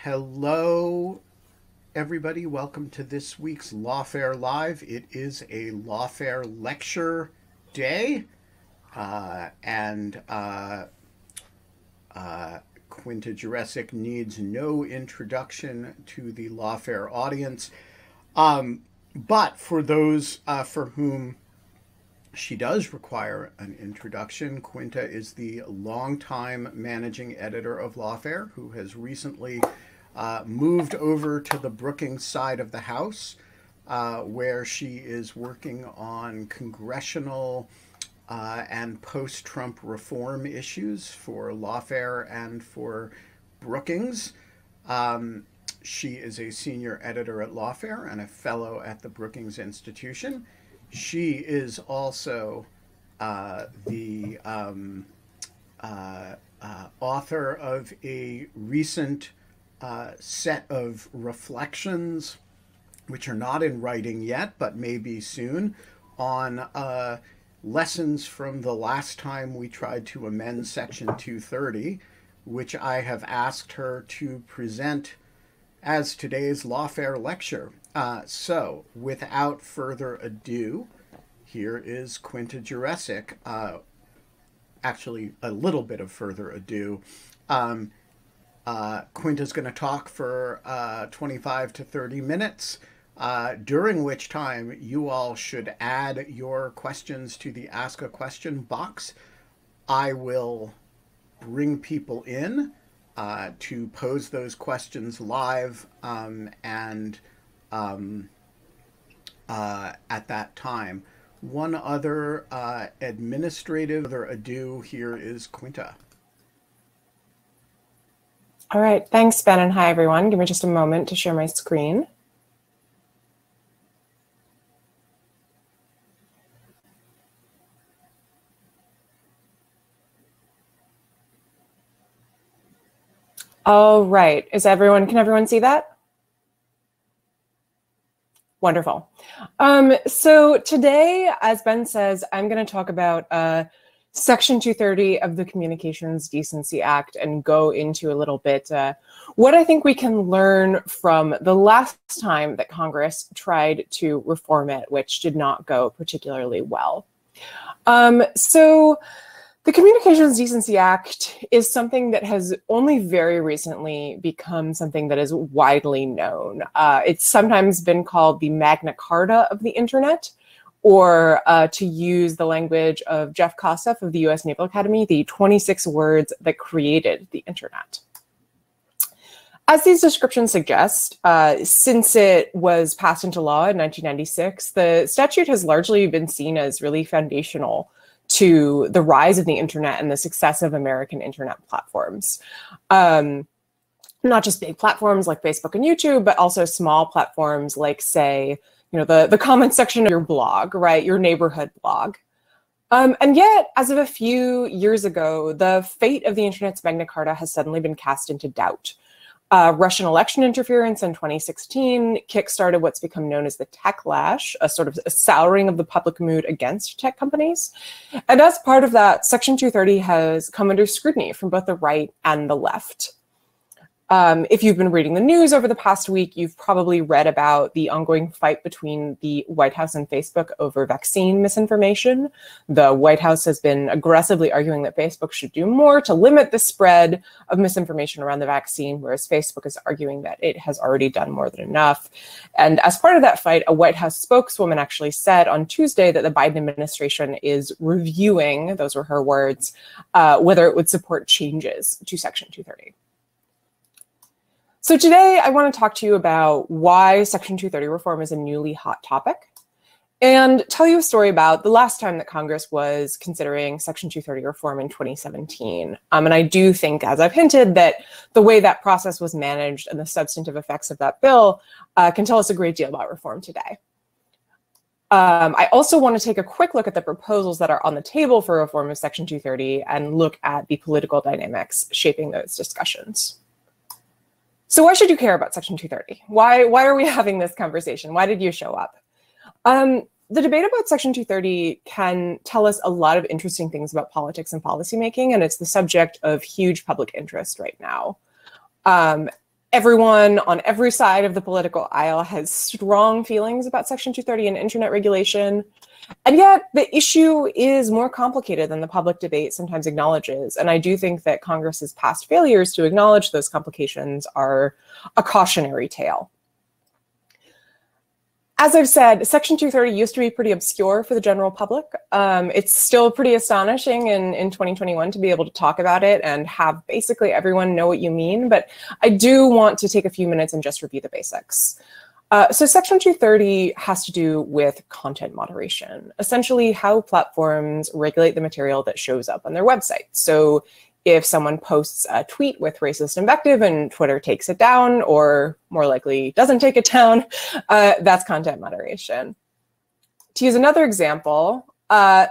Hello, everybody. Welcome to this week's Lawfare Live. It is a Lawfare lecture day, and Quinta Jurecic needs no introduction to the Lawfare audience. But for those for whom she does require an introduction, Quinta is the longtime managing editor of Lawfare, who has recently moved over to the Brookings side of the house, where she is working on congressional and post-Trump reform issues for Lawfare and for Brookings. She is a senior editor at Lawfare and a fellow at the Brookings Institution. She is also the author of a recent set of reflections, which are not in writing yet, but maybe soon, on lessons from the last time we tried to amend Section 230, which I have asked her to present as today's Lawfare lecture. So, without further ado, here is Quinta Jurecic. Actually, a little bit of further ado. Quinta's going to talk for 25 to 30 minutes, during which time you all should add your questions to the Ask a Question box. I will bring people in to pose those questions live, and at that time. One other administrative ado, here is Quinta. All right, thanks, Ben, and hi, everyone. Give me just a moment to share my screen. All right, can everyone see that? Wonderful. So today, as Ben says, I'm going to talk about Section 230 of the Communications Decency Act and go into a little bit what I think we can learn from the last time that Congress tried to reform it, which did not go particularly well. So the Communications Decency Act is something that has only very recently become something that is widely known. It's sometimes been called the Magna Carta of the Internet, or to use the language of Jeff Kosseff of the US Naval Academy, the 26 words that created the Internet. As these descriptions suggest, since it was passed into law in 1996, the statute has largely been seen as really foundational to the rise of the internet and the success of American internet platforms. Not just big platforms like Facebook and YouTube, but also small platforms like, say, the comment section of your blog, right? Your neighborhood blog. And yet, as of a few years ago, the fate of the internet's Magna Carta has suddenly been cast into doubt. Russian election interference in 2016 kickstarted what's become known as the techlash, a sort of a souring of the public mood against tech companies. And as part of that, Section 230 has come under scrutiny from both the right and the left. If you've been reading the news over the past week, you've probably read about the ongoing fight between the White House and Facebook over vaccine misinformation. The White House has been aggressively arguing that Facebook should do more to limit the spread of misinformation around the vaccine, whereas Facebook is arguing that it has already done more than enough. And as part of that fight, a White House spokeswoman actually said on Tuesday that the Biden administration is reviewing, those were her words, whether it would support changes to Section 230. So today I want to talk to you about why Section 230 reform is a newly hot topic, and tell you a story about the last time that Congress was considering Section 230 reform in 2017. And I do think, as I've hinted, that the way that process was managed and the substantive effects of that bill can tell us a great deal about reform today. I also want to take a quick look at the proposals that are on the table for reform of Section 230 and look at the political dynamics shaping those discussions. So why should you care about Section 230? Why are we having this conversation? Why did you show up? The debate about Section 230 can tell us a lot of interesting things about politics and policymaking, and it's the subject of huge public interest right now. Everyone on every side of the political aisle has strong feelings about Section 230 and internet regulation. And yet the issue is more complicated than the public debate sometimes acknowledges. And I do think that Congress's past failures to acknowledge those complications are a cautionary tale. As I've said, Section 230 used to be pretty obscure for the general public. It's still pretty astonishing in 2021 to be able to talk about it and have basically everyone know what you mean. But I do want to take a few minutes and just review the basics. So Section 230 has to do with content moderation, essentially how platforms regulate the material that shows up on their website. So if someone posts a tweet with racist invective and Twitter takes it down, or more likely doesn't take it down, that's content moderation. To use another example,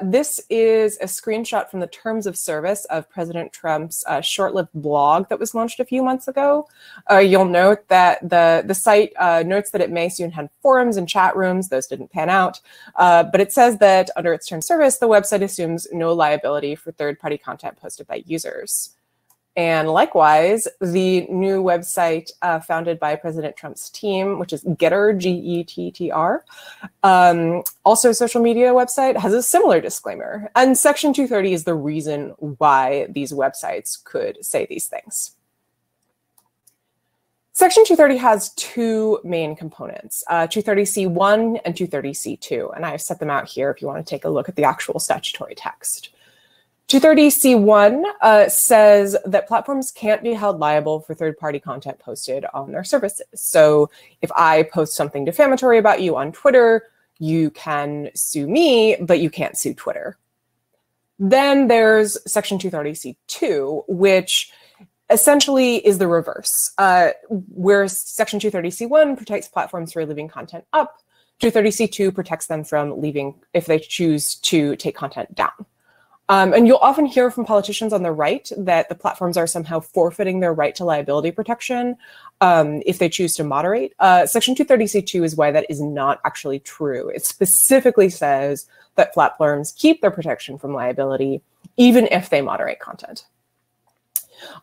this is a screenshot from the terms of service of President Trump's short-lived blog that was launched a few months ago. You'll note that the site notes that it may soon have forums and chat rooms. Those didn't pan out. But it says that under its terms of service, the website assumes no liability for third-party content posted by users. And likewise, the new website founded by President Trump's team, which is Getter, G-E-T-T-R, also a social media website, has a similar disclaimer. And Section 230 is the reason why these websites could say these things. Section 230 has two main components, 230C1 and 230C2, and I've set them out here if you want to take a look at the actual statutory text. 230C1 says that platforms can't be held liable for third-party content posted on their services. So if I post something defamatory about you on Twitter, you can sue me, but you can't sue Twitter. Then there's Section 230C2, which essentially is the reverse, where Section 230C1 protects platforms for leaving content up. 230C2 protects them from leaving if they choose to take content down. And you'll often hear from politicians on the right that the platforms are somehow forfeiting their right to liability protection if they choose to moderate. Section 230C2 is why that is not actually true. It specifically says that platforms keep their protection from liability, even if they moderate content.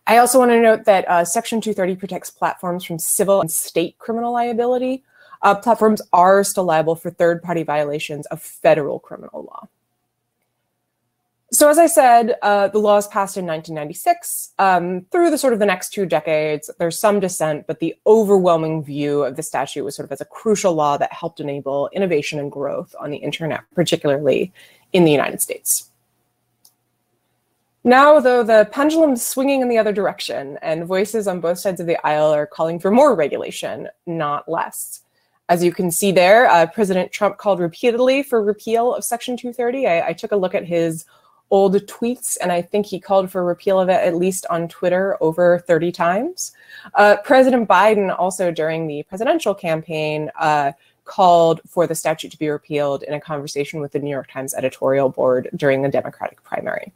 I also want to note that Section 230 protects platforms from civil and state criminal liability. Platforms are still liable for third-party violations of federal criminal law. So as I said, the law was passed in 1996. Through the sort of the next 2 decades, there's some dissent, but the overwhelming view of the statute was sort of as a crucial law that helped enable innovation and growth on the internet, particularly in the United States. Now, though, the pendulum is swinging in the other direction, and voices on both sides of the aisle are calling for more regulation, not less. As you can see there, President Trump called repeatedly for repeal of Section 230. I took a look at his old tweets, and I think he called for repeal of it at least on Twitter over 30 times. President Biden also during the presidential campaign called for the statute to be repealed in a conversation with the New York Times editorial board during the Democratic primary.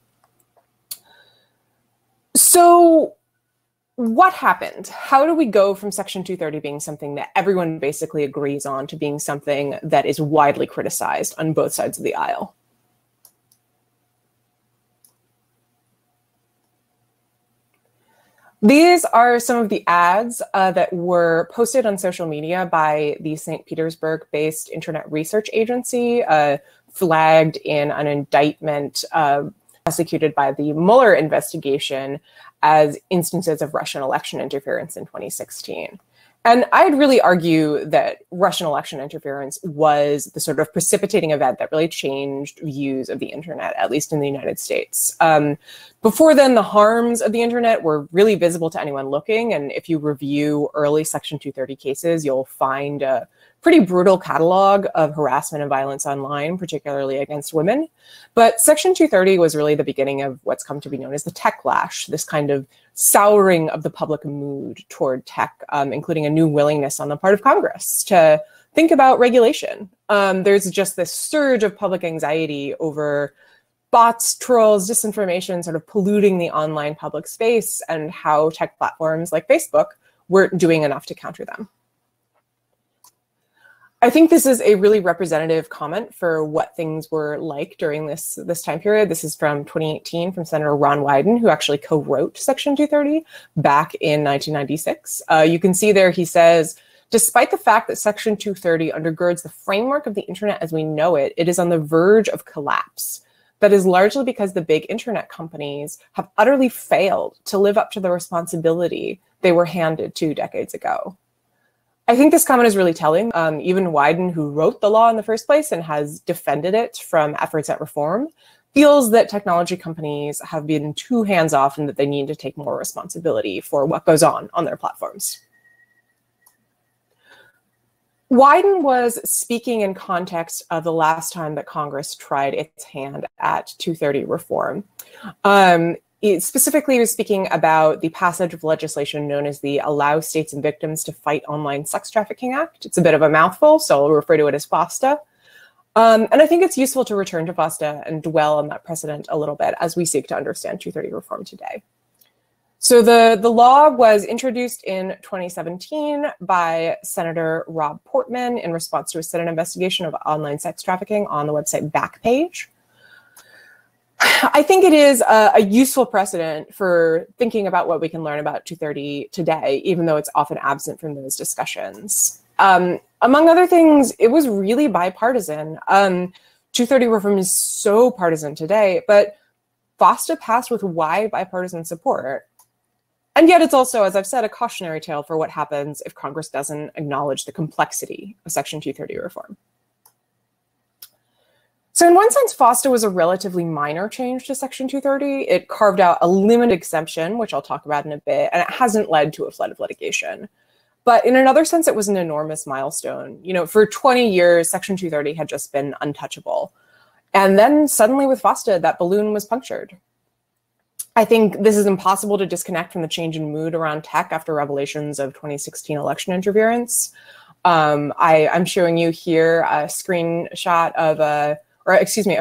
So what happened? How do we go from Section 230 being something that everyone basically agrees on to being something that is widely criticized on both sides of the aisle? These are some of the ads that were posted on social media by the St. Petersburg-based Internet Research Agency, flagged in an indictment prosecuted by the Mueller investigation as instances of Russian election interference in 2016. And I'd really argue that Russian election interference was the sort of precipitating event that really changed views of the internet, at least in the United States. Before then, the harms of the internet were really visible to anyone looking. And if you review early Section 230 cases, you'll find a pretty brutal catalog of harassment and violence online, particularly against women. But Section 230 was really the beginning of what's come to be known as the techlash, this kind of souring of the public mood toward tech, including a new willingness on the part of Congress to think about regulation. There's just this surge of public anxiety over bots, trolls, disinformation, sort of polluting the online public space, and how tech platforms like Facebook weren't doing enough to counter them. I think this is a really representative comment for what things were like during this time period. This is from 2018 from Senator Ron Wyden, who actually co-wrote Section 230 back in 1996. You can see there he says, despite the fact that Section 230 undergirds the framework of the internet as we know it, it is on the verge of collapse. That is largely because the big internet companies have utterly failed to live up to the responsibility they were handed 2 decades ago. I think this comment is really telling. Even Wyden, who wrote the law in the first place and has defended it from efforts at reform, feels that technology companies have been too hands-off and that they need to take more responsibility for what goes on their platforms. Wyden was speaking in context of the last time that Congress tried its hand at 230 reform. It specifically was speaking about the passage of legislation known as the Allow States and Victims to Fight Online Sex Trafficking Act. It's a bit of a mouthful, so I'll refer to it as FOSTA. And I think it's useful to return to FOSTA and dwell on that precedent a little bit as we seek to understand 230 reform today. So the law was introduced in 2017 by Senator Rob Portman in response to a Senate investigation of online sex trafficking on the website Backpage. I think it is a useful precedent for thinking about what we can learn about 230 today, even though it's often absent from those discussions. Among other things, it was really bipartisan. 230 reform is so partisan today, but FOSTA passed with wide bipartisan support. And yet it's also, as I've said, a cautionary tale for what happens if Congress doesn't acknowledge the complexity of Section 230 reform. So in one sense, FOSTA was a relatively minor change to Section 230. It carved out a limited exemption, which I'll talk about in a bit, and it hasn't led to a flood of litigation. But in another sense, it was an enormous milestone. You know, for 20 years, Section 230 had just been untouchable. And then suddenly with FOSTA, that balloon was punctured. I think this is impossible to disconnect from the change in mood around tech after revelations of 2016 election interference. I'm showing you here a screenshot of a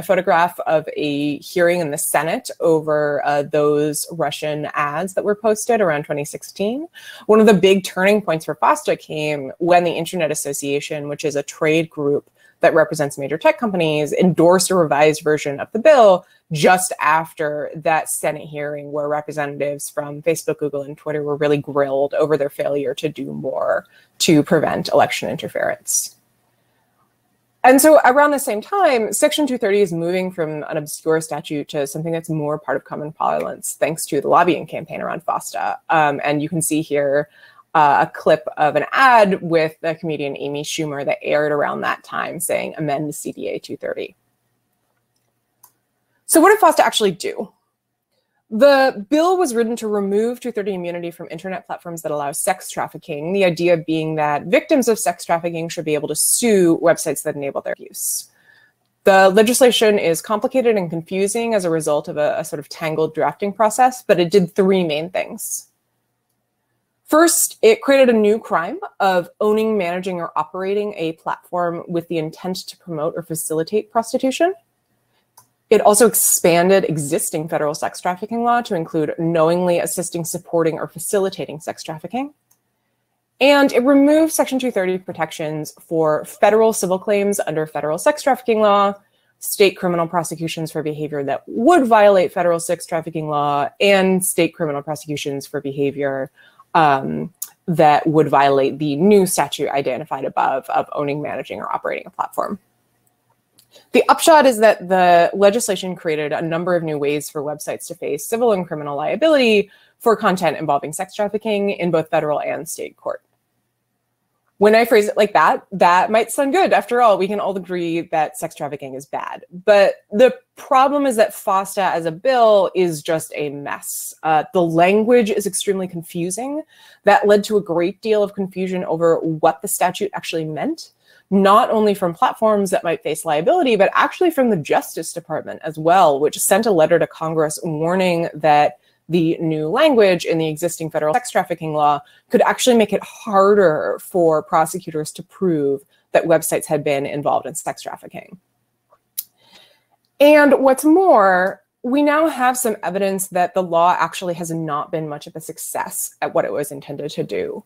photograph of a hearing in the Senate over those Russian ads that were posted around 2016. One of the big turning points for FOSTA came when the Internet Association, which is a trade group that represents major tech companies, endorsed a revised version of the bill just after that Senate hearing where representatives from Facebook, Google, and Twitter were really grilled over their failure to do more to prevent election interference. And so around the same time, Section 230 is moving from an obscure statute to something that's more part of common parlance, thanks to the lobbying campaign around FOSTA. And you can see here a clip of an ad with the comedian Amy Schumer that aired around that time saying, amend the CDA 230. So what did FOSTA actually do? The bill was written to remove 230 immunity from internet platforms that allow sex trafficking, the idea being that victims of sex trafficking should be able to sue websites that enable their use. The legislation is complicated and confusing as a result of a sort of tangled drafting process, but it did 3 main things. First, it created a new crime of owning, managing, or operating a platform with the intent to promote or facilitate prostitution. It also expanded existing federal sex trafficking law to include knowingly assisting, supporting, or facilitating sex trafficking. And it removed Section 230 protections for federal civil claims under federal sex trafficking law, state criminal prosecutions for behavior that would violate federal sex trafficking law, and state criminal prosecutions for behavior that would violate the new statute identified above of owning, managing, or operating a platform. The upshot is that the legislation created a number of new ways for websites to face civil and criminal liability for content involving sex trafficking in both federal and state court. When I phrase it like that, that might sound good. After all, we can all agree that sex trafficking is bad. But the problem is that FOSTA as a bill is just a mess. The language is extremely confusing. That led to a great deal of confusion over what the statute actually meant, not only from platforms that might face liability, but actually from the Justice Department as well, which sent a letter to Congress warning that the new language in the existing federal sex trafficking law could actually make it harder for prosecutors to prove that websites had been involved in sex trafficking. And what's more, we now have some evidence that the law actually has not been much of a success at what it was intended to do.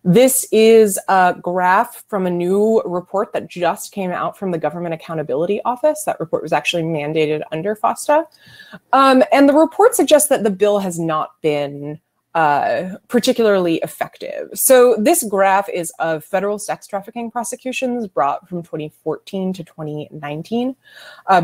This is a graph from a new report that just came out from the Government Accountability Office. That report was actually mandated under FOSTA. And the report suggests that the bill has not been particularly effective. So this graph is of federal sex trafficking prosecutions brought from 2014 to 2019,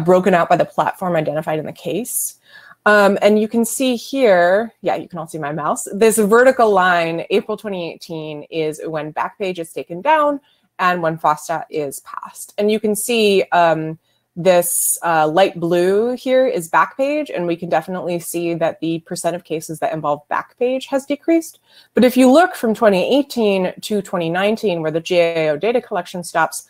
broken out by the platform identified in the case. And you can see here, yeah, you can all see my mouse. This vertical line, April 2018, is when Backpage is taken down and when FOSTA is passed. And you can see this light blue here is Backpage, and we can definitely see that the percent of cases that involve Backpage has decreased. But if you look from 2018 to 2019, where the GAO data collection stops,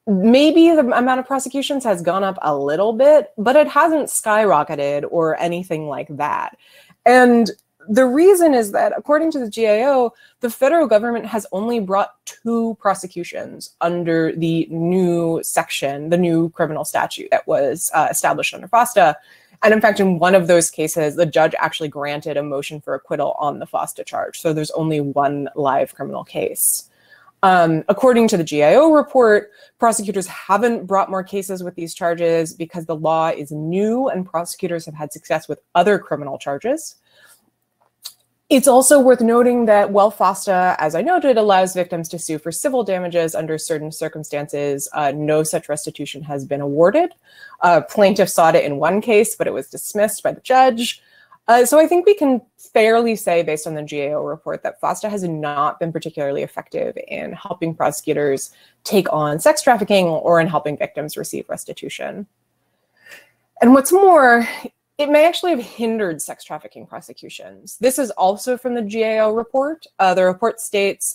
maybe the amount of prosecutions has gone up a little bit, but it hasn't skyrocketed or anything like that. And the reason is that, according to the GAO, the federal government has only brought 2 prosecutions under the new section, the new criminal statute that was established under FOSTA. And in fact, in one of those cases, the judge actually granted a motion for acquittal on the FOSTA charge. So there's only 1 live criminal case. According to the GAO report, prosecutors haven't brought more cases with these charges because the law is new and prosecutors have had success with other criminal charges. It's also worth noting that while FOSTA, as I noted, allows victims to sue for civil damages under certain circumstances, no such restitution has been awarded. Plaintiffs sought it in one case, but it was dismissed by the judge. So I think we can fairly say, based on the GAO report, that FOSTA has not been particularly effective in helping prosecutors take on sex trafficking or in helping victims receive restitution. And what's more, it may actually have hindered sex trafficking prosecutions. This is also from the GAO report. The report states,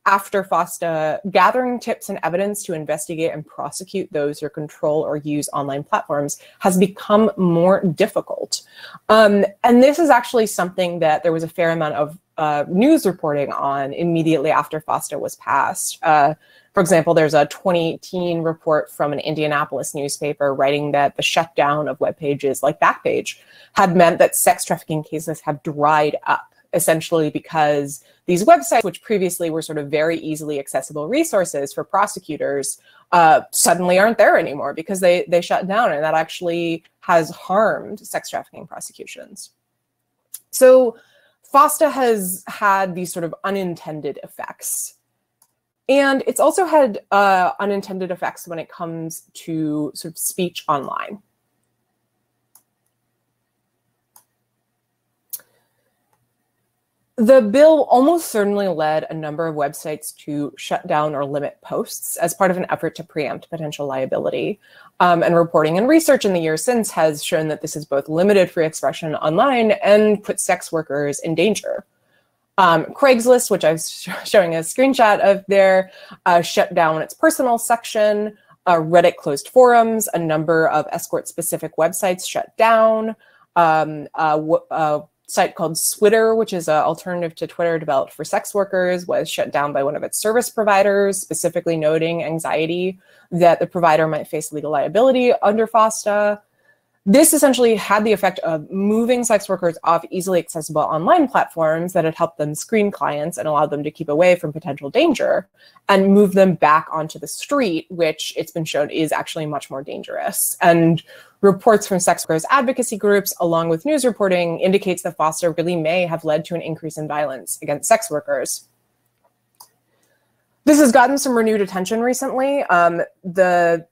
after FOSTA, gathering tips and evidence to investigate and prosecute those who control or use online platforms has become more difficult. And this is actually something that there was a fair amount of news reporting on immediately after FOSTA was passed. For example, there's a 2018 report from an Indianapolis newspaper writing that the shutdown of web pages like Backpage had meant that sex trafficking cases have dried up, essentially because these websites, which previously were sort of very easily accessible resources for prosecutors, suddenly aren't there anymore because they shut down, and that actually has harmed sex trafficking prosecutions. So FOSTA has had these sort of unintended effects. And it's also had unintended effects when it comes to sort of speech online. The bill almost certainly led a number of websites to shut down or limit posts as part of an effort to preempt potential liability. And reporting and research in the years since has shown that this has both limited free expression online and put sex workers in danger. Craigslist, which I was showing a screenshot of there, shut down its personal section. Reddit closed forums. A number of escort-specific websites shut down. Site called Twitter, which is an alternative to Twitter developed for sex workers, was shut down by one of its service providers, specifically noting anxiety that the provider might face legal liability under FOSTA. This essentially had the effect of moving sex workers off easily accessible online platforms that had helped them screen clients and allowed them to keep away from potential danger, and move them back onto the street, which it's been shown is actually much more dangerous. And reports from sex workers advocacy groups, along with news reporting, indicates that FOSTA really may have led to an increase in violence against sex workers. This has gotten some renewed attention recently. The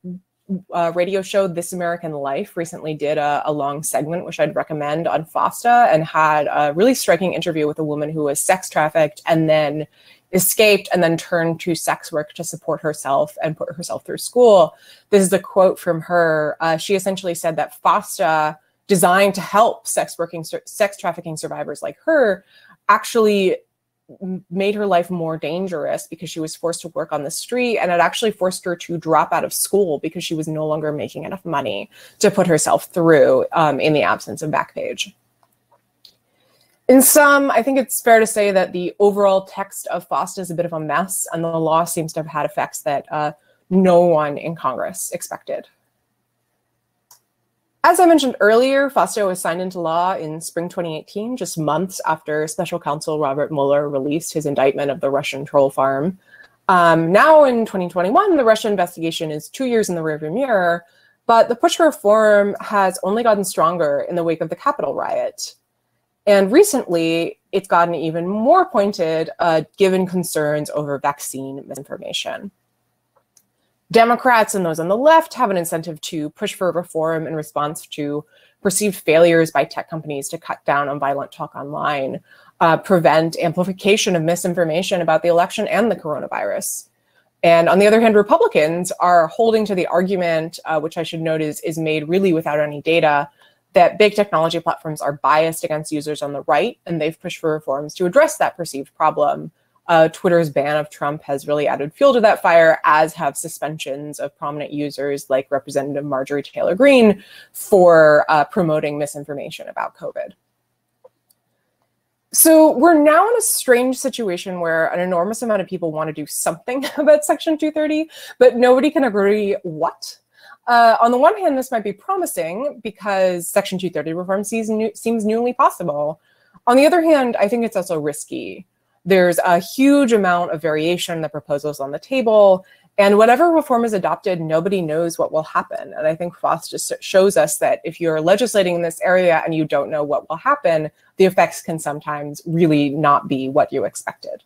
radio show This American Life recently did a long segment, which I'd recommend, on FOSTA, and had a really striking interview with a woman who was sex trafficked and then escaped and then turned to sex work to support herself and put herself through school. This is a quote from her. She essentially said that FOSTA, designed to help sex trafficking survivors like her, actually made her life more dangerous because she was forced to work on the street, and it actually forced her to drop out of school because she was no longer making enough money to put herself through in the absence of Backpage. In sum, I think it's fair to say that the overall text of FOSTA is a bit of a mess, and the law seems to have had effects that no one in Congress expected. As I mentioned earlier, FOSTA was signed into law in spring 2018, just months after Special Counsel Robert Mueller released his indictment of the Russian troll farm. Now in 2021, the Russia investigation is 2 years in the rearview mirror, but the push for reform has only gotten stronger in the wake of the Capitol riot. And recently, it's gotten even more pointed given concerns over vaccine misinformation. Democrats and those on the left have an incentive to push for reform in response to perceived failures by tech companies to cut down on violent talk online, prevent amplification of misinformation about the election and the coronavirus. And on the other hand, Republicans are holding to the argument, which I should note is made really without any data, that big technology platforms are biased against users on the right, and they've pushed for reforms to address that perceived problem. Twitter's ban of Trump has really added fuel to that fire, as have suspensions of prominent users like Representative Marjorie Taylor Greene for promoting misinformation about COVID. So we're now in a strange situation where an enormous amount of people want to do something about Section 230, but nobody can agree what. On the one hand, this might be promising because Section 230 reform seems newly possible. On the other hand, I think it's also risky. There's a huge amount of variation in the proposals on the table, and whatever reform is adopted, nobody knows what will happen. And I think FOSTA just shows us that if you're legislating in this area and you don't know what will happen, the effects can sometimes really not be what you expected.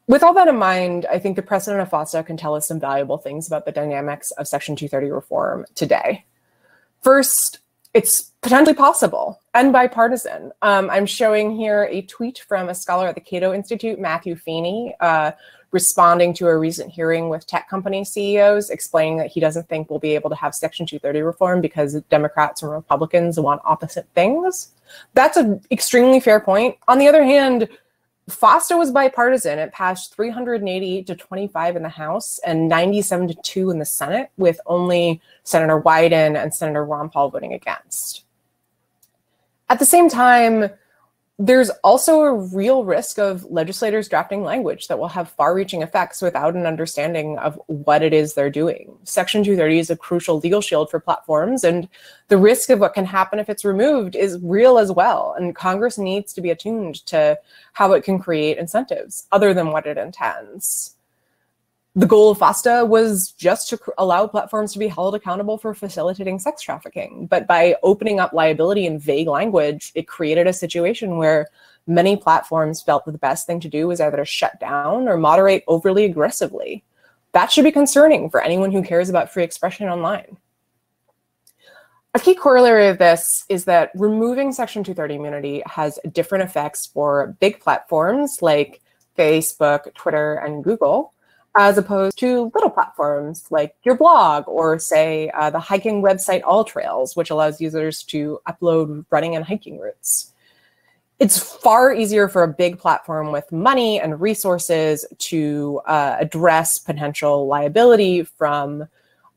With all that in mind, I think the precedent of FOSTA can tell us some valuable things about the dynamics of Section 230 reform today. First, it's potentially possible and bipartisan. I'm showing here a tweet from a scholar at the Cato Institute, Matthew Feeney, responding to a recent hearing with tech company CEOs, explaining that he doesn't think we'll be able to have Section 230 reform because Democrats and Republicans want opposite things. That's an extremely fair point. On the other hand, FOSTA was bipartisan. It passed 388 to 25 in the House and 97 to 2 in the Senate, with only Senator Wyden and Senator Ron Paul voting against. At the same time, there's also a real risk of legislators drafting language that will have far-reaching effects without an understanding of what it is they're doing. Section 230 is a crucial legal shield for platforms, and the risk of what can happen if it's removed is real as well. And Congress needs to be attuned to how it can create incentives other than what it intends. The goal of FOSTA was just to allow platforms to be held accountable for facilitating sex trafficking. But by opening up liability in vague language, it created a situation where many platforms felt that the best thing to do was either to shut down or moderate overly aggressively. That should be concerning for anyone who cares about free expression online. A key corollary of this is that removing Section 230 immunity has different effects for big platforms like Facebook, Twitter, and Google, as opposed to little platforms like your blog or, say, the hiking website All Trails, which allows users to upload running and hiking routes. It's far easier for a big platform with money and resources to address potential liability from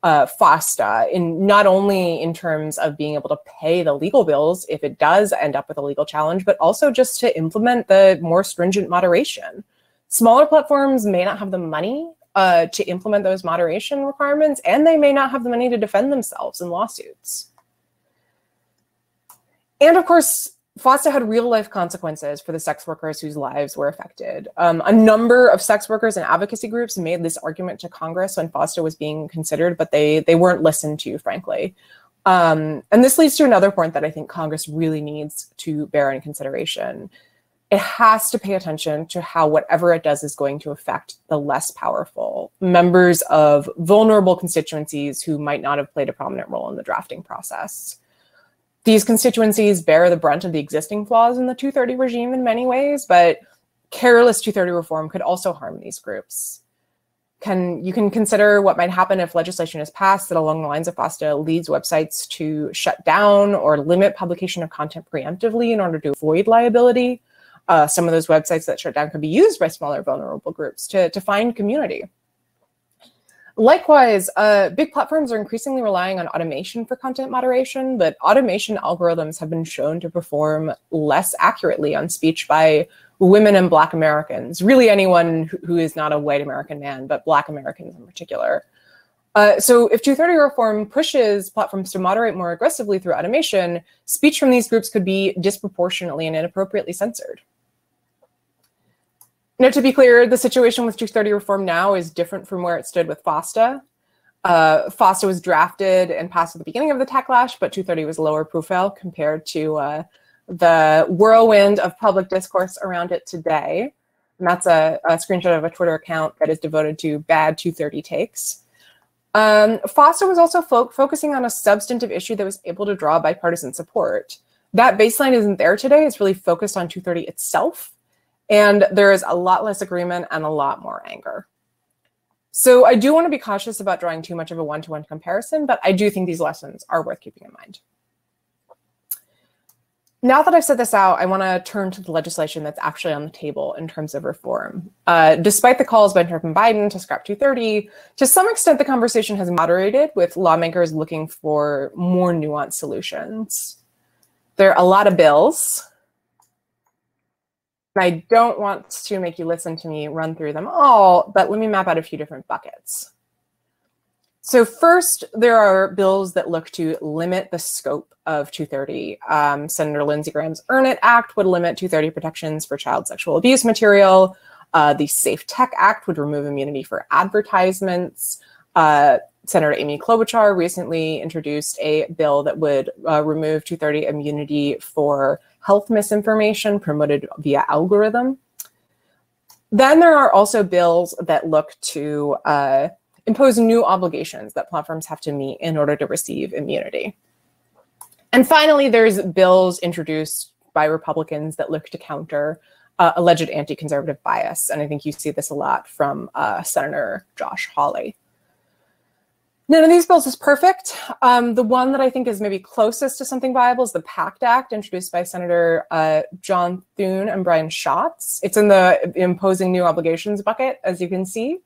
FOSTA, not only in terms of being able to pay the legal bills if it does end up with a legal challenge, but also just to implement the more stringent moderation. Smaller platforms may not have the money to implement those moderation requirements, and they may not have the money to defend themselves in lawsuits. And of course, FOSTA had real-life consequences for the sex workers whose lives were affected. A number of sex workers and advocacy groups made this argument to Congress when FOSTA was being considered, but they weren't listened to, frankly. And this leads to another point that I think Congress really needs to bear in consideration. It has to pay attention to how whatever it does is going to affect the less powerful, members of vulnerable constituencies who might not have played a prominent role in the drafting process. These constituencies bear the brunt of the existing flaws in the 230 regime in many ways, but careless 230 reform could also harm these groups. You can consider what might happen if legislation is passed that along the lines of FOSTA leads websites to shut down or limit publication of content preemptively in order to avoid liability. Some of those websites that shut down could be used by smaller vulnerable groups to find community. Likewise, big platforms are increasingly relying on automation for content moderation, but automation algorithms have been shown to perform less accurately on speech by women and Black Americans, really anyone who is not a white American man, but Black Americans in particular. So if 230 reform pushes platforms to moderate more aggressively through automation, speech from these groups could be disproportionately and inappropriately censored. Now, to be clear, the situation with 230 reform now is different from where it stood with FOSTA. FOSTA was drafted and passed at the beginning of the techlash, but 230 was lower profile compared to the whirlwind of public discourse around it today. And that's a screenshot of a Twitter account that is devoted to bad 230 takes. FOSTA was also focusing on a substantive issue that was able to draw bipartisan support. That baseline isn't there today. It's really focused on 230 itself. And there is a lot less agreement and a lot more anger. So I do want to be cautious about drawing too much of a one-to-one comparison, but I do think these lessons are worth keeping in mind. Now that I've set this out, I want to turn to the legislation that's actually on the table in terms of reform. Despite the calls by Trump and Biden to scrap 230, to some extent, the conversation has moderated, with lawmakers looking for more nuanced solutions. There are a lot of bills. I don't want to make you listen to me run through them all, but let me map out a few different buckets. So first, there are bills that look to limit the scope of 230. Senator Lindsey Graham's Earn It Act would limit 230 protections for child sexual abuse material. The Safe Tech Act would remove immunity for advertisements. Senator Amy Klobuchar recently introduced a bill that would remove 230 immunity for health misinformation promoted via algorithm. Then there are also bills that look to impose new obligations that platforms have to meet in order to receive immunity. And finally, there's bills introduced by Republicans that look to counter alleged anti-conservative bias. And I think you see this a lot from Senator Josh Hawley. None of these bills is perfect. The one that I think is maybe closest to something viable is the PACT Act, introduced by Senator John Thune and Brian Schatz. It's in the imposing new obligations bucket, as you can see.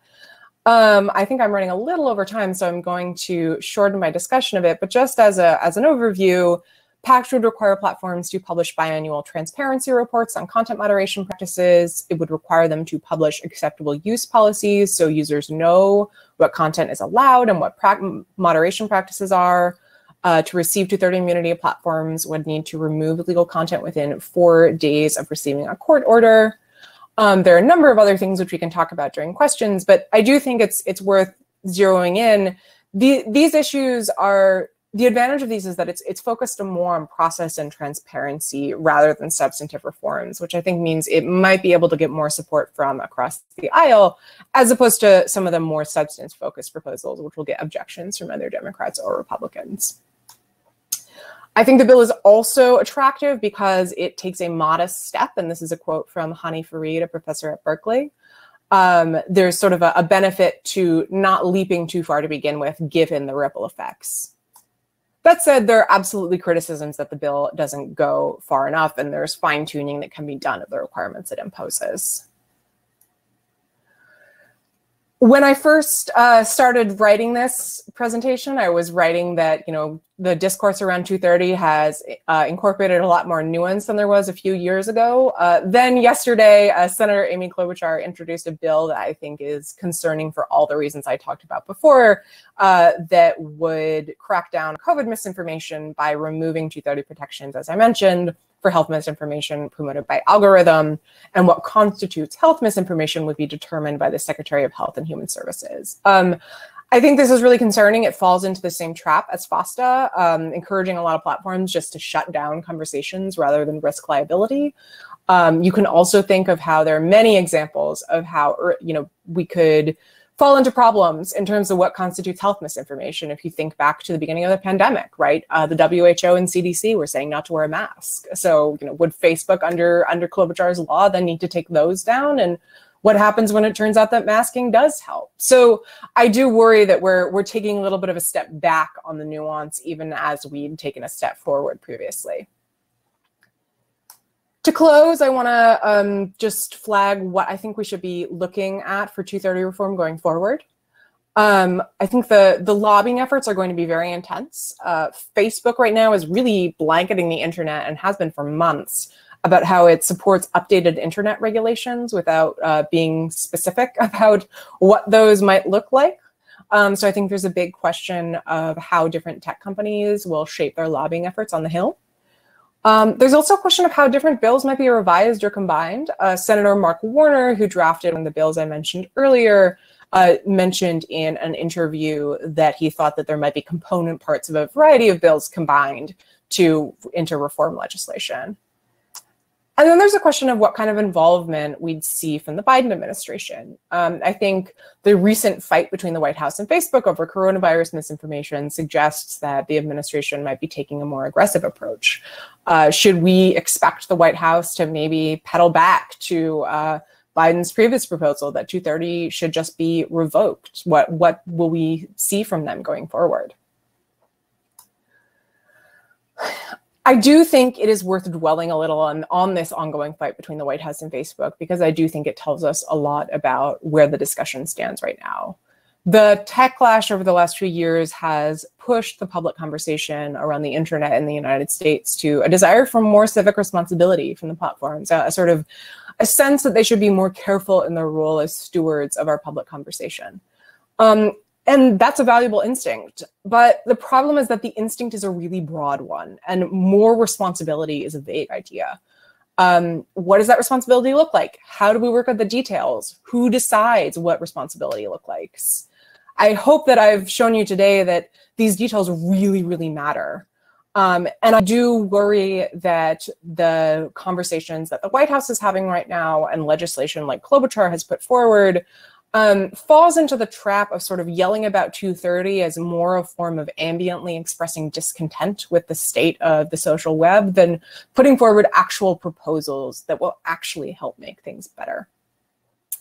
I think I'm running a little over time, so I'm going to shorten my discussion of it. But just as an overview, PACT would require platforms to publish biannual transparency reports on content moderation practices. It would require them to publish acceptable use policies so users know what content is allowed and what moderation practices are. To receive 230 immunity, platforms would need to remove illegal content within 4 days of receiving a court order. There are a number of other things which we can talk about during questions, but I do think it's worth zeroing in. These issues are, the advantage of these is that it's focused more on process and transparency rather than substantive reforms, which I think means it might be able to get more support from across the aisle, as opposed to some of the more substance-focused proposals, which will get objections from either Democrats or Republicans. I think the bill is also attractive because it takes a modest step, and this is a quote from Hani Farid, a professor at Berkeley. There's sort of a benefit to not leaping too far to begin with, given the ripple effects. That said, there are absolutely criticisms that the bill doesn't go far enough, and there's fine-tuning that can be done of the requirements it imposes. When I first started writing this presentation, I was writing that, the discourse around 230 has incorporated a lot more nuance than there was a few years ago. Then yesterday, Senator Amy Klobuchar introduced a bill that I think is concerning for all the reasons I talked about before, that would crack down COVID misinformation by removing 230 protections, as I mentioned, for health misinformation promoted by algorithm, and what constitutes health misinformation would be determined by the Secretary of Health and Human Services. I think this is really concerning. It falls into the same trap as FOSTA, encouraging a lot of platforms just to shut down conversations rather than risk liability. You can also think of how there are many examples of how we could fall into problems in terms of what constitutes health misinformation. If you think back to the beginning of the pandemic, right? The WHO and CDC were saying not to wear a mask. So, would Facebook under Klobuchar's law then need to take those down? And what happens when it turns out that masking does help? So I do worry that we're taking a little bit of a step back on the nuance, even as we'd taken a step forward previously. To close, I want to just flag what I think we should be looking at for 230 reform going forward. I think the lobbying efforts are going to be very intense. Facebook right now is really blanketing the internet, and has been for months, about how it supports updated internet regulations without being specific about what those might look like. So I think there's a big question of how different tech companies will shape their lobbying efforts on the Hill. There's also a question of how different bills might be revised or combined. Senator Mark Warner, who drafted one of the bills I mentioned earlier, mentioned in an interview that he thought that there might be component parts of a variety of bills combined into reform legislation. And then there's a question of what kind of involvement we'd see from the Biden administration. I think the recent fight between the White House and Facebook over coronavirus misinformation suggests that the administration might be taking a more aggressive approach. Should we expect the White House to maybe pedal back to Biden's previous proposal that 230 should just be revoked? What will we see from them going forward? I do think it is worth dwelling a little on this ongoing fight between the White House and Facebook, because I do think it tells us a lot about where the discussion stands right now. The tech clash over the last few years has pushed the public conversation around the internet in the United States to a desire for more civic responsibility from the platforms, a sort of a sense that they should be more careful in their role as stewards of our public conversation. And that's a valuable instinct. But the problem is that the instinct is a really broad one, and more responsibility is a vague idea. What does that responsibility look like? How do we work out the details? Who decides what responsibility looks like? I hope that I've shown you today that these details really, really matter. And I do worry that the conversations that the White House is having right now and legislation like Klobuchar has put forward falls into the trap of sort of yelling about 230 as more a form of ambiently expressing discontent with the state of the social web than putting forward actual proposals that will actually help make things better.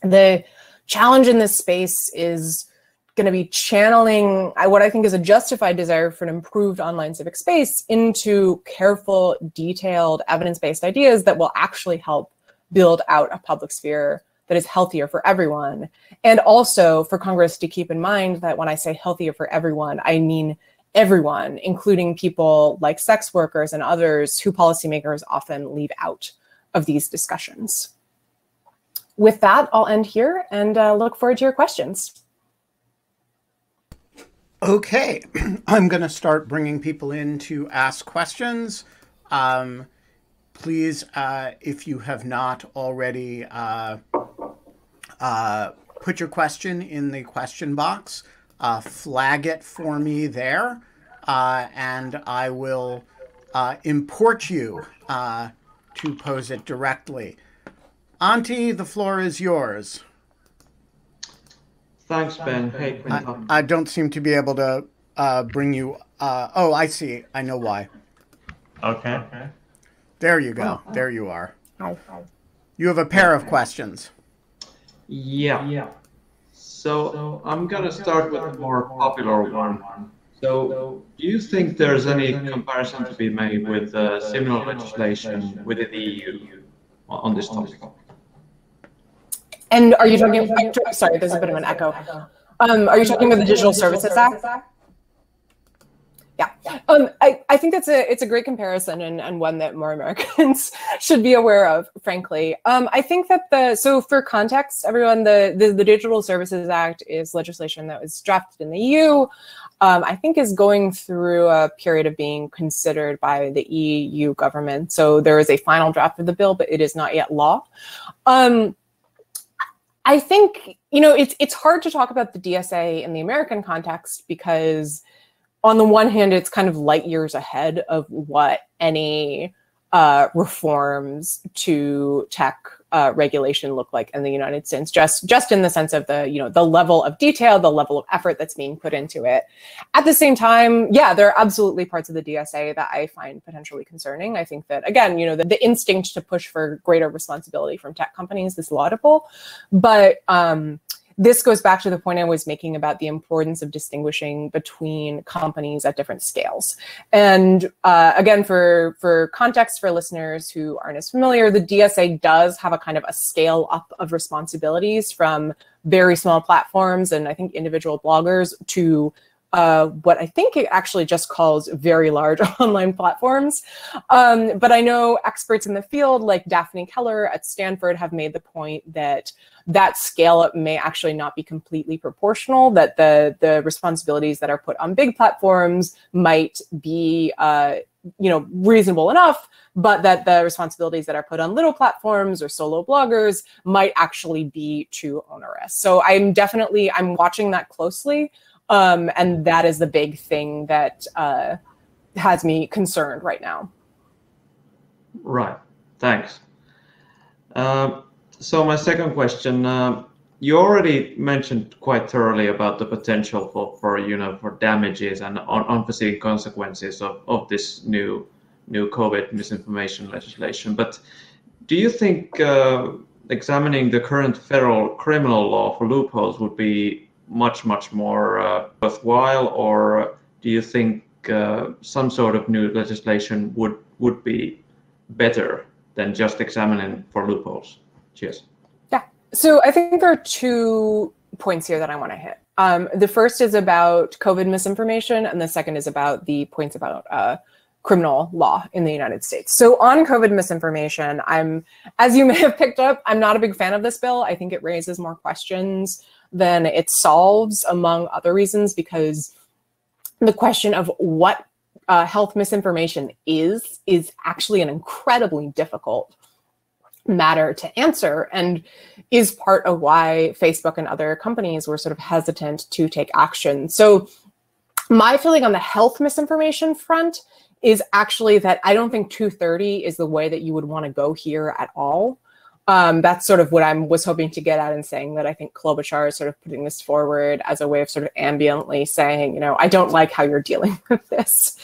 The challenge in this space is going to be channeling what I think is a justified desire for an improved online civic space into careful, detailed, evidence-based ideas that will actually help build out a public sphere that is healthier for everyone. And also for Congress to keep in mind that when I say healthier for everyone, I mean everyone, including people like sex workers and others who policymakers often leave out of these discussions. With that, I'll end here and look forward to your questions. Okay, I'm going to start bringing people in to ask questions. Please, if you have not already, put your question in the question box, flag it for me there, and I will import you to pose it directly. Auntie, the floor is yours. Thanks, Ben. Hey, Quinta. I don't seem to be able to bring you. Oh, I see. I know why. Okay. There you go. There you are. You have a pair of questions. Yeah. So I'm going to start with a more popular one. So do you think there's any comparison to be made with similar legislation within the EU on this topic? And are you talking, sorry, there's a bit of an echo. Are you talking about the Digital Services Act? Yeah, I think it's a great comparison and one that more Americans should be aware of, frankly. I think that so for context, everyone, the Digital Services Act is legislation that was drafted in the EU, I think is going through a period of being considered by the EU government. So there is a final draft of the bill, but it is not yet law. I think, it's hard to talk about the DSA in the American context because on the one hand, it's kind of light years ahead of what any reforms to tech regulation look like in the United States, just in the sense of the level of detail, the level of effort that's being put into it. At the same time, yeah, there are absolutely parts of the DSA that I find potentially concerning. I think that, again, the instinct to push for greater responsibility from tech companies is laudable, but this goes back to the point I was making about the importance of distinguishing between companies at different scales. And again, for context for listeners who aren't as familiar, the DSA does have a kind of a scale up of responsibilities from very small platforms and I think individual bloggers to what I think it actually just calls very large online platforms. But I know experts in the field like Daphne Keller at Stanford have made the point that that scale up may actually not be completely proportional, that the responsibilities that are put on big platforms might be reasonable enough, but that the responsibilities that are put on little platforms or solo bloggers might actually be too onerous. So I'm watching that closely. And that is the big thing that has me concerned right now. Right, thanks. So my second question, you already mentioned quite thoroughly about the potential for damages and unforeseen consequences of this new COVID misinformation legislation. But do you think examining the current federal criminal law for loopholes would be much more worthwhile, or do you think some sort of new legislation would be better than just examining for loopholes? Cheers. Yeah. So I think there are 2 points here that I want to hit. The first is about COVID misinformation, and the second is about the points about criminal law in the United States. So on COVID misinformation, as you may have picked up, I'm not a big fan of this bill. I think it raises more questions than it solves, among other reasons, because the question of what health misinformation is actually an incredibly difficult matter to answer, and is part of why Facebook and other companies were sort of hesitant to take action. So my feeling on the health misinformation front is actually that I don't think 230 is the way that you would want to go here at all. That's sort of what I was hoping to get at in saying that I think Klobuchar is sort of putting this forward as a way of sort of ambiently saying, I don't like how you're dealing with this.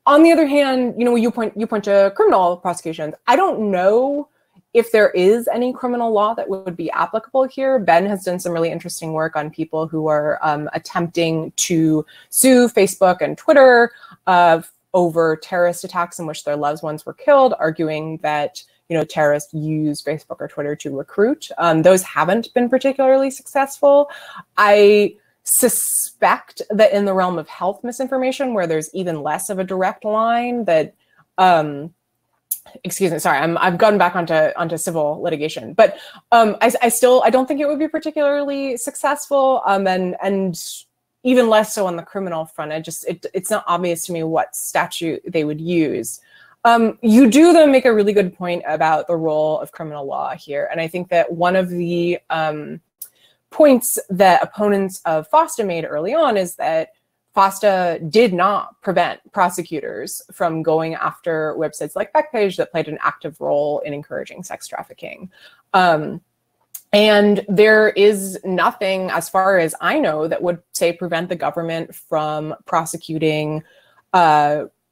On the other hand, you point to criminal prosecutions. I don't know if there is any criminal law that would be applicable here. Ben has done some really interesting work on people who are attempting to sue Facebook and Twitter over terrorist attacks in which their loved ones were killed, arguing that terrorists use Facebook or Twitter to recruit. Those haven't been particularly successful. I suspect that in the realm of health misinformation, where there's even less of a direct line, that excuse me, sorry, I've gone back onto civil litigation, but I don't think it would be particularly successful, and even less so on the criminal front. It's not obvious to me what statute they would use. You do, though, make a really good point about the role of criminal law here, and I think that one of the points that opponents of FOSTA made early on is that FOSTA did not prevent prosecutors from going after websites like Backpage that played an active role in encouraging sex trafficking. And there is nothing, as far as I know, that would say prevent the government from prosecuting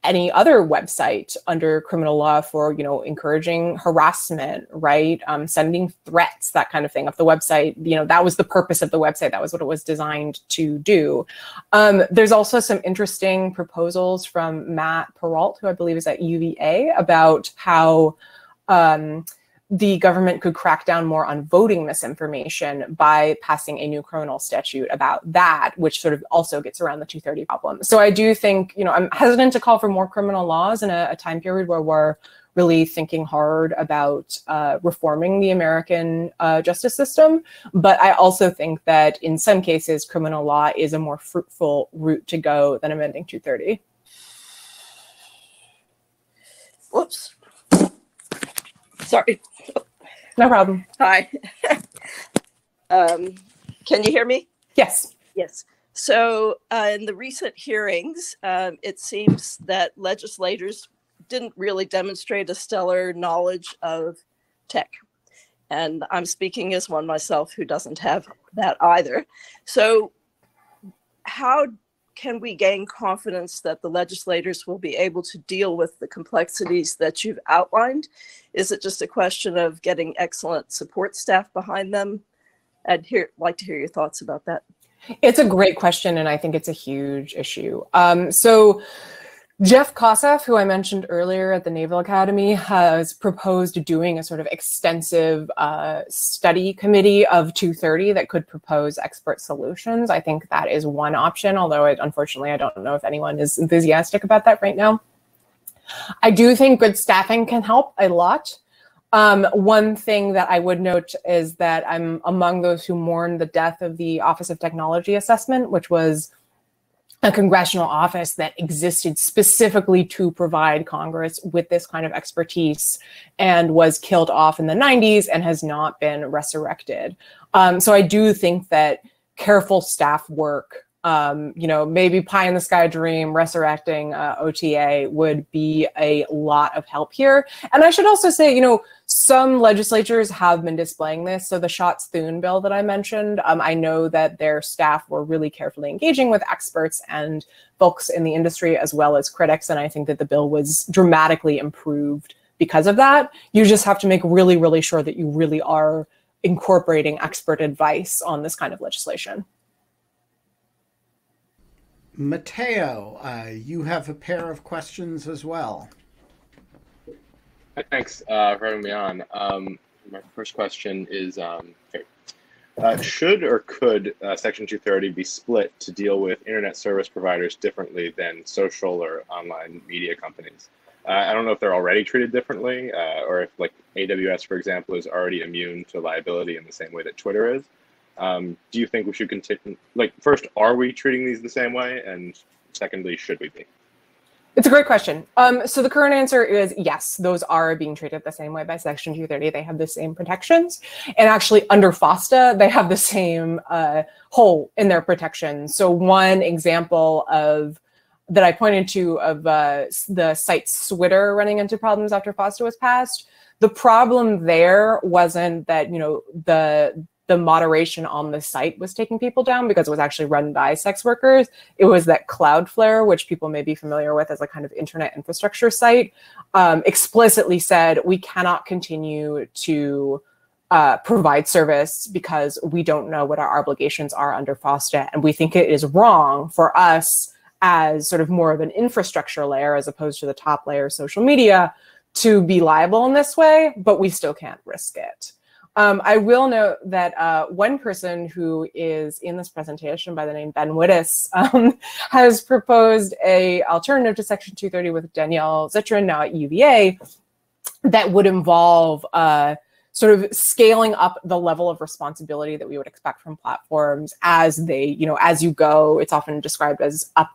any other website under criminal law for, encouraging harassment, right? Sending threats, that kind of thing. If the website, that was the purpose of the website, that was what it was designed to do. There's also some interesting proposals from Matt Peralt, who I believe is at UVA, about how the government could crack down more on voting misinformation by passing a new criminal statute about that, which sort of also gets around the 230 problem. So I do think, I'm hesitant to call for more criminal laws in a time period where we're really thinking hard about reforming the American justice system. But I also think that in some cases, criminal law is a more fruitful route to go than amending 230. Whoops. Sorry. No problem. Hi. Can you hear me? Yes. Yes. So in the recent hearings, it seems that legislators didn't really demonstrate a stellar knowledge of tech. And I'm speaking as one myself who doesn't have that either. So how can we gain confidence that the legislators will be able to deal with the complexities that you've outlined? Is it just a question of getting excellent support staff behind them? I'd like to hear your thoughts about that. It's a great question, and I think it's a huge issue. So Jeff Kosseff, who I mentioned earlier at the Naval Academy, has proposed doing a sort of extensive study committee of 230 that could propose expert solutions. I think that is one option, although unfortunately I don't know if anyone is enthusiastic about that right now. I do think good staffing can help a lot. One thing that I would note is that I'm among those who mourn the death of the Office of Technology Assessment, which was a congressional office that existed specifically to provide Congress with this kind of expertise and was killed off in the 90s and has not been resurrected. So I do think that careful staff work, maybe pie in the sky dream, resurrecting OTA would be a lot of help here. And I should also say, some legislatures have been displaying this. So the Schatz-Thune bill that I mentioned, I know that their staff were really carefully engaging with experts and folks in the industry as well as critics. And I think that the bill was dramatically improved because of that. You just have to make really, really sure that you really are incorporating expert advice on this kind of legislation. Matteo, you have a pair of questions as well. Thanks for having me on. My first question is, should or could Section 230 be split to deal with internet service providers differently than social or online media companies? I don't know if they're already treated differently, or if, like, AWS, for example, is already immune to liability in the same way that Twitter is. Do you think we should continue? Like, first, are we treating these the same way? And secondly, should we be? It's a great question. So the current answer is yes, those are being treated the same way by Section 230. They have the same protections. And actually under FOSTA, they have the same hole in their protections. So one example that I pointed to of the site Twitter running into problems after FOSTA was passed, the problem there wasn't that, the moderation on the site was taking people down because it was actually run by sex workers. It was that Cloudflare, which people may be familiar with as a kind of internet infrastructure site, explicitly said, we cannot continue to provide service because we don't know what our obligations are under FOSTA. And we think it is wrong for us as sort of more of an infrastructure layer as opposed to the top layer of social media to be liable in this way, but we still can't risk it. I will note that one person who is in this presentation by the name Ben Wittes has proposed a alternative to Section 230 with Danielle Zitrin, now at UVA, that would involve sort of scaling up the level of responsibility that we would expect from platforms as they, as you go. It's often described as up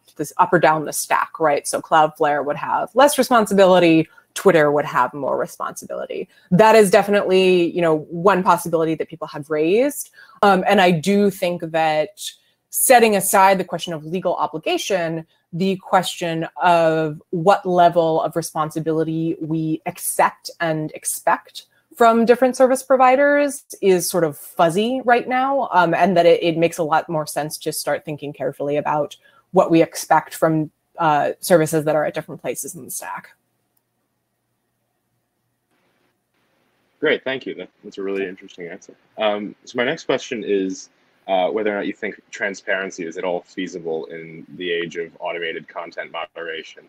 or down the stack, right? So Cloudflare would have less responsibility, Twitter would have more responsibility. That is definitely, one possibility that people have raised. And I do think that setting aside the question of legal obligation, the question of what level of responsibility we accept and expect from different service providers is sort of fuzzy right now. And that it makes a lot more sense to start thinking carefully about what we expect from services that are at different places in the stack. Great, thank you. That's a really interesting answer. So my next question is whether or not you think transparency is at all feasible in the age of automated content moderation.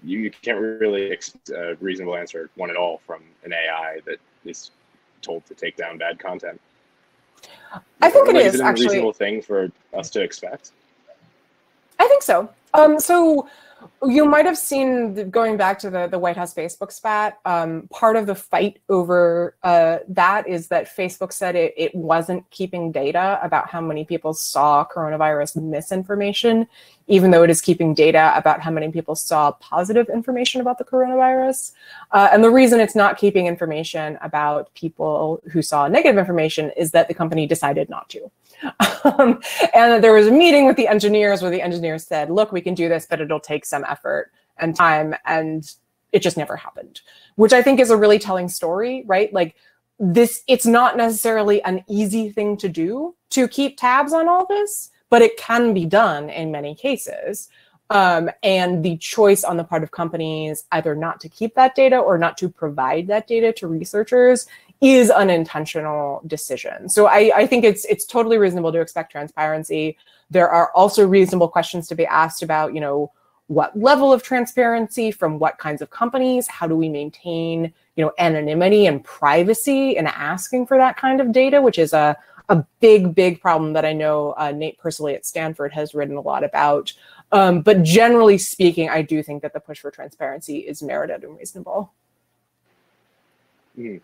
You can't really expect a reasonable answer, one at all, from an AI that is told to take down bad content. I think it is actually a reasonable thing for us to expect. I think so. So you might have seen, going back to the White House Facebook spat, part of the fight over that is that Facebook said it wasn't keeping data about how many people saw coronavirus misinformation, even though it is keeping data about how many people saw positive information about the coronavirus. And the reason it's not keeping information about people who saw negative information is that the company decided not to. And there was a meeting with the engineers where the engineers said, look, we can do this, but it'll take some effort and time. And it just never happened, which I think is a really telling story, right? Like it's not necessarily an easy thing to do to keep tabs on all this, but it can be done in many cases. And the choice on the part of companies either not to keep that data or not to provide that data to researchers is an intentional decision. So I think it's totally reasonable to expect transparency. There are also reasonable questions to be asked about, what level of transparency from what kinds of companies? How do we maintain, anonymity and privacy in asking for that kind of data, which is a big problem that I know Nate Persley at Stanford has written a lot about. But generally speaking, I do think that the push for transparency is merited and reasonable. Mm.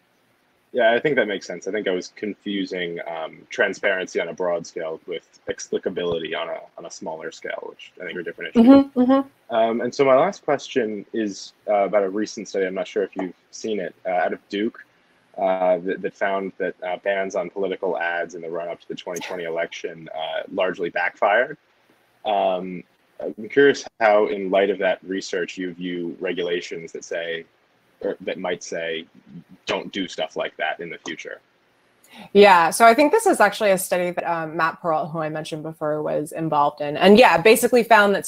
Yeah, I think that makes sense. I think I was confusing transparency on a broad scale with explicability on a smaller scale, which I think are different issues. And so my last question is about a recent study. I'm not sure if you've seen it, out of Duke, that found that bans on political ads in the run-up to the 2020 election largely backfired. I'm curious how, in light of that research, you view regulations that say, or that might say, don't do stuff like that in the future. Yeah, so I think this is actually a study that Matt Peralt, who I mentioned before, was involved in. And yeah, basically found that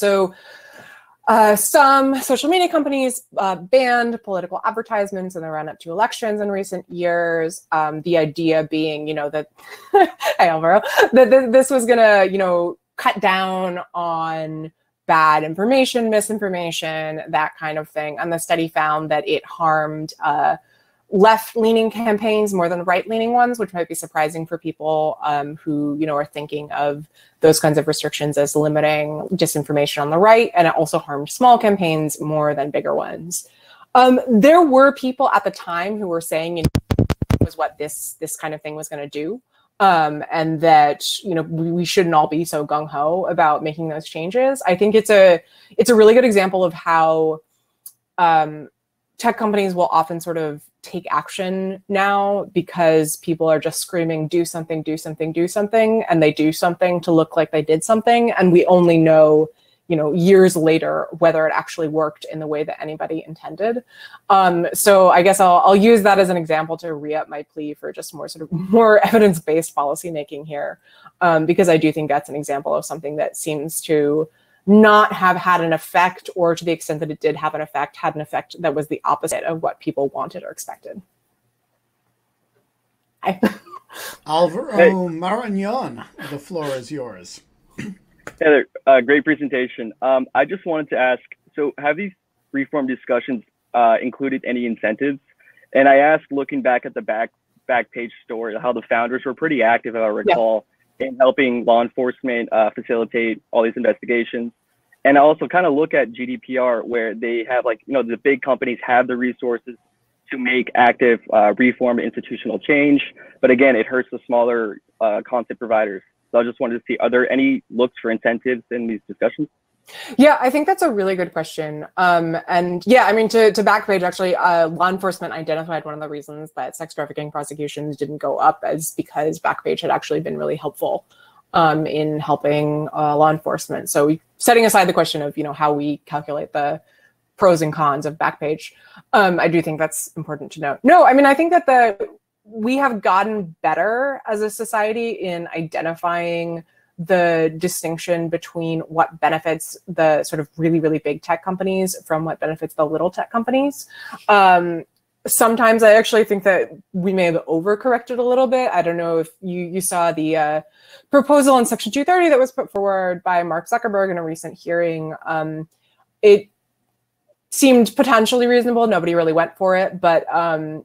some social media companies banned political advertisements in the run-up to elections in recent years. The idea being, that, hey, Alvaro, that this was gonna, cut down on bad information, misinformation, that kind of thing. And the study found that it harmed left-leaning campaigns more than right-leaning ones, which might be surprising for people who, are thinking of those kinds of restrictions as limiting disinformation on the right. And it also harmed small campaigns more than bigger ones. There were people at the time who were saying, was what this kind of thing was going to do. And that, we shouldn't all be so gung-ho about making those changes. I think it's a really good example of how tech companies will often sort of take action now because people are just screaming, do something, do something, do something, and they do something to look like they did something. And we only know, years later, whether it actually worked in the way that anybody intended. So I guess I'll use that as an example to re-up my plea for just more evidence-based policymaking here, because I do think that's an example of something that seems to not have had an effect, or to the extent that it did have an effect, had an effect that was the opposite of what people wanted or expected. Alvaro Marañón, the floor is yours. Hey there, great presentation. I just wanted to ask, so have these reform discussions included any incentives? And I asked, looking back at the Backpage story, how the founders were pretty active, if I recall, in helping law enforcement facilitate all these investigations. And I also kind of look at GDPR, where they have, the big companies have the resources to make active reform and institutional change. But again, it hurts the smaller content providers. So I just wanted to see, are there any looks for incentives in these discussions? Yeah, I think that's a really good question. And yeah, I mean, to Backpage, actually, law enforcement identified one of the reasons that sex trafficking prosecutions didn't go up as because Backpage had actually been really helpful in helping law enforcement. So setting aside the question of, how we calculate the pros and cons of Backpage, I do think that's important to note. No, I mean, I think that we have gotten better as a society in identifying the distinction between what benefits the sort of really, really big tech companies from what benefits the little tech companies. Sometimes I actually think that we may have overcorrected a little bit. I don't know if you saw the proposal in Section 230 that was put forward by Mark Zuckerberg in a recent hearing. It seemed potentially reasonable. Nobody really went for it, but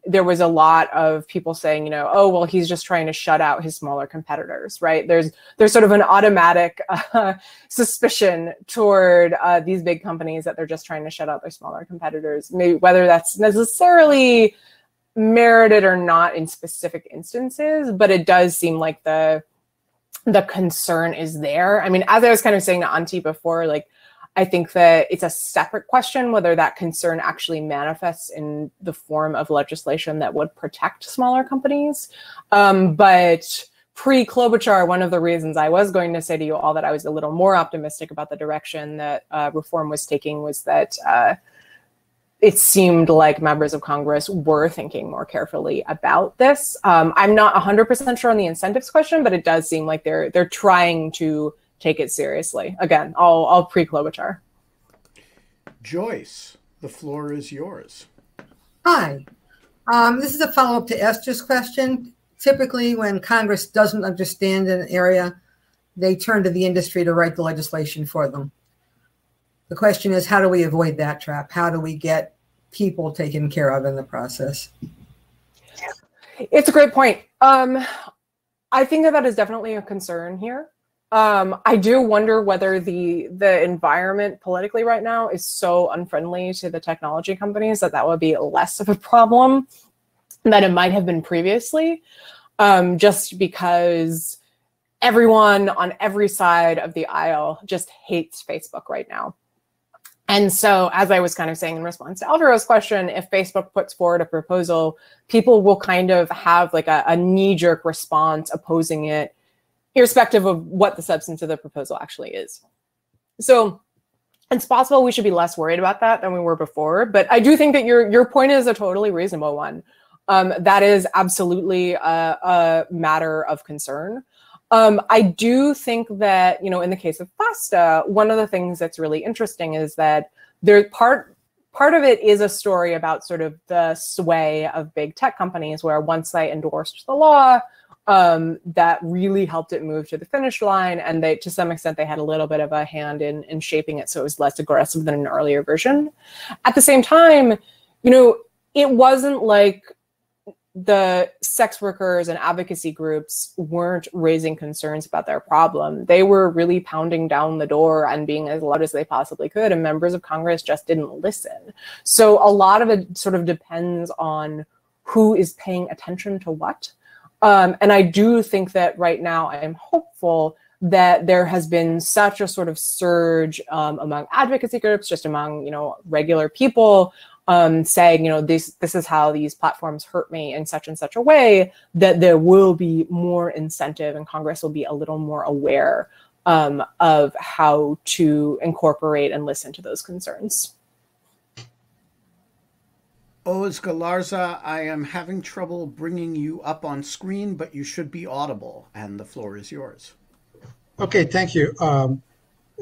there was a lot of people saying, oh, well, he's just trying to shut out his smaller competitors, right? There's sort of an automatic suspicion toward these big companies that they're just trying to shut out their smaller competitors. Maybe whether that's necessarily merited or not in specific instances, but it does seem like the concern is there. I mean, as I was kind of saying to Antti before, I think that it's a separate question whether that concern actually manifests in the form of legislation that would protect smaller companies. But pre-Klobuchar, one of the reasons I was going to say to you all that I was a little more optimistic about the direction that reform was taking was that it seemed like members of Congress were thinking more carefully about this. I'm not 100% sure on the incentives question, but it does seem like they're trying to take it seriously. Again, I'll pre-Klobuchar. Joyce, the floor is yours. Hi. This is a follow-up to Esther's question. Typically, when Congress doesn't understand an area, they turn to the industry to write the legislation for them. The question is, how do we avoid that trap? How do we get people taken care of in the process? It's a great point. I think that is definitely a concern here. I do wonder whether the environment politically right now is so unfriendly to the technology companies that would be less of a problem than it might have been previously, just because everyone on every side of the aisle just hates Facebook right now. And so, as I was kind of saying in response to Alvaro's question, if Facebook puts forward a proposal, people will kind of have like a knee-jerk response opposing it, irrespective of what the substance of the proposal actually is. So it's possible we should be less worried about that than we were before. But I do think that your point is a totally reasonable one. That is absolutely a matter of concern. I do think that, you know, in the case of FASTA, one of the things that's really interesting is that part of it is a story about sort of the sway of big tech companies, where once they endorsed the law, that really helped it move to the finish line, and they, to some extent, they had a little bit of a hand in shaping it so it was less aggressive than an earlier version. At the same time, you know, it wasn't like the sex workers and advocacy groups weren't raising concerns about their problem. They were really pounding down the door and being as loud as they possibly could, and members of Congress just didn't listen. So a lot of it sort of depends on who is paying attention to what. And I do think that right now I am hopeful that there has been such a sort of surge among advocacy groups, just among, you know, regular people, saying, you know, this is how these platforms hurt me in such and such a way, that there will be more incentive and Congress will be a little more aware of how to incorporate and listen to those concerns. Oz Galarza, I am having trouble bringing you up on screen, but you should be audible, and the floor is yours. Okay, thank you.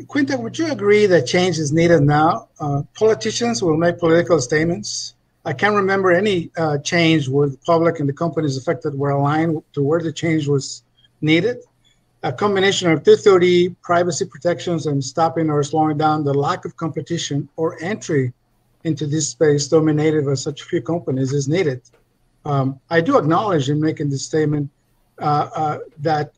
Quinta, would you agree that change is needed now? Politicians will make political statements. I can't remember any change where the public and the companies affected were aligned to where the change was needed. A combination of 230 privacy protections and stopping or slowing down the lack of competition or entry into this space dominated by such few companies is needed. I do acknowledge in making this statement that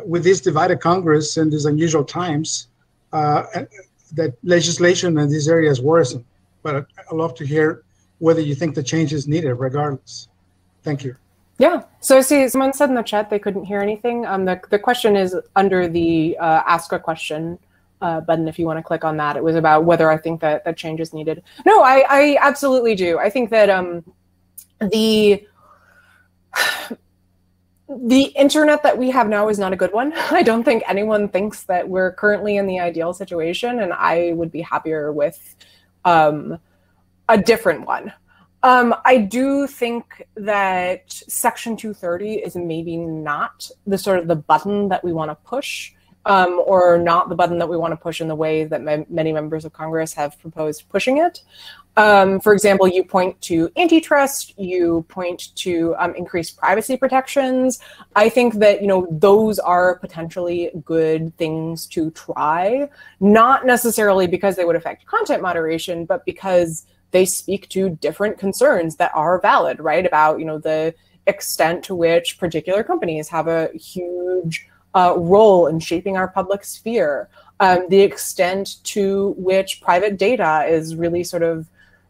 with this divided Congress and these unusual times, that legislation in these areas worsen. But I'd love to hear whether you think the change is needed regardless. Thank you. Yeah, so I see someone said in the chat they couldn't hear anything. The question is under the ask a question button, if you want to click on that. It was about whether I think that change is needed. No, I absolutely do. I think that the internet that we have now is not a good one. I don't think anyone thinks that we're currently in the ideal situation, and I would be happier with a different one. I do think that Section 230 is maybe not the sort of the button that we want to push, or not the button that we want to push in the way that many members of Congress have proposed pushing it. For example, you point to antitrust, you point to increased privacy protections. I think that, you know, those are potentially good things to try, not necessarily because they would affect content moderation, but because they speak to different concerns that are valid, right? About, you know, the extent to which particular companies have a huge role in shaping our public sphere, the extent to which private data is really sort of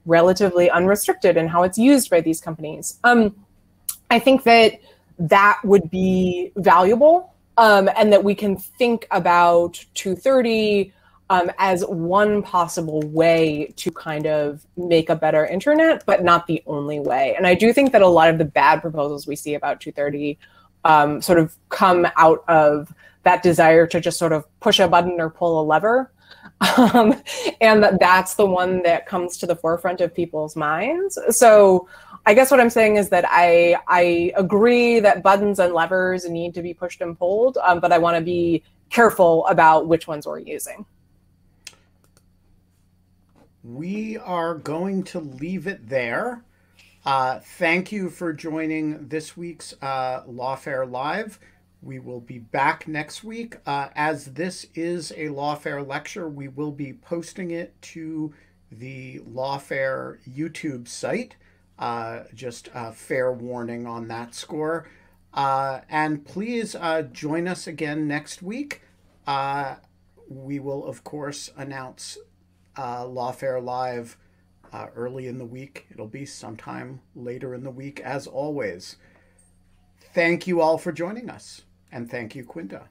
relatively unrestricted in how it's used by these companies. I think that that would be valuable, and that we can think about 230 as one possible way to kind of make a better internet, but not the only way. And I do think that a lot of the bad proposals we see about 230 sort of come out of that desire to just sort of push a button or pull a lever. And that's the one that comes to the forefront of people's minds. So I guess what I'm saying is that I agree that buttons and levers need to be pushed and pulled, but I want to be careful about which ones we're using. We are going to leave it there. Thank you for joining this week's Lawfare Live. We will be back next week. As this is a Lawfare lecture, we will be posting it to the Lawfare YouTube site. Just a fair warning on that score. And please join us again next week. We will, of course, announce Lawfare Live early in the week. It'll be sometime later in the week, as always. Thank you all for joining us. And thank you, Quinta.